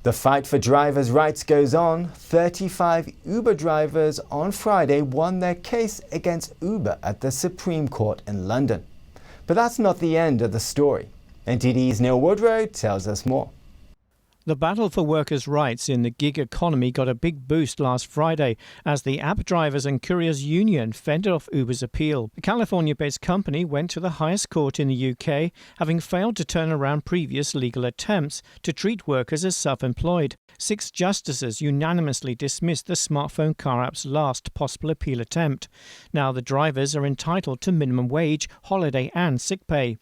The fight for drivers' rights goes on. 35 Uber drivers on Friday won their case against Uber at the Supreme Court in London. But that's not the end of the story. NTD's Neil Woodrow tells us more. The battle for workers' rights in the gig economy got a big boost last Friday as the app drivers and couriers union fended off Uber's appeal. The California-based company went to the highest court in the UK, having failed to turn around previous legal attempts to treat workers as self-employed. 6 justices unanimously dismissed the smartphone car app's last possible appeal attempt. Now the drivers are entitled to minimum wage, holiday and sick pay.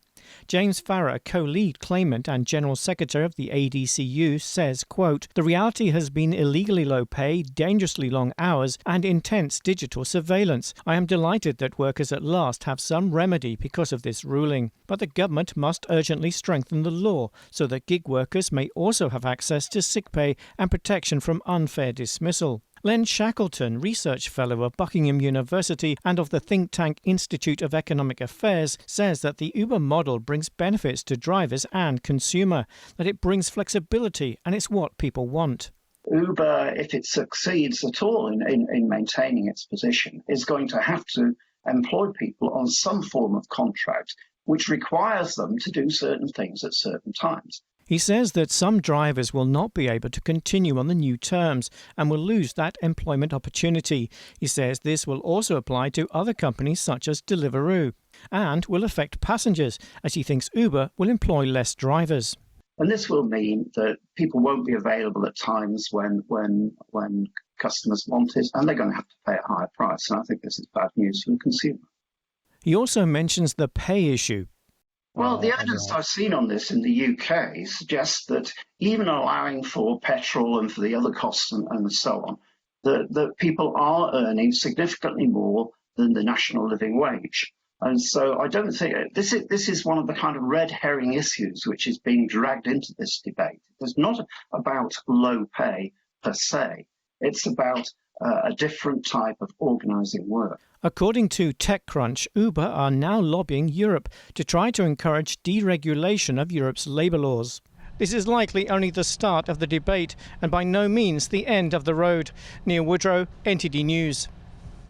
James Farrer, a co-lead claimant and General Secretary of the ADCU, says, quote, "The reality has been illegally low pay, dangerously long hours and intense digital surveillance. I am delighted that workers at last have some remedy because of this ruling. But the government must urgently strengthen the law so that gig workers may also have access to sick pay and protection from unfair dismissal." Len Shackleton, Research Fellow of Buckingham University and of the think tank Institute of Economic Affairs, says that the Uber model brings benefits to drivers and consumer, that it brings flexibility and it's what people want. Uber, if it succeeds at all in maintaining its position, is going to have to employ people on some form of contract which requires them to do certain things at certain times. He says that some drivers will not be able to continue on the new terms and will lose that employment opportunity. He says this will also apply to other companies such as Deliveroo and will affect passengers, as he thinks Uber will employ less drivers. And this will mean that people won't be available at times when customers want it, and they're going to have to pay a higher price. And I think this is bad news for the consumer. He also mentions the pay issue. Well, the evidence I've seen on this in the UK suggests that even allowing for petrol and for the other costs and so on, that people are earning significantly more than the national living wage. And so I don't think this is one of the kind of red herring issues which is being dragged into this debate. It's not about low pay per se. It's about a different type of organising work. According to TechCrunch, Uber are now lobbying Europe to try to encourage deregulation of Europe's labour laws. This is likely only the start of the debate and by no means the end of the road. Neil Woodrow, NTD News.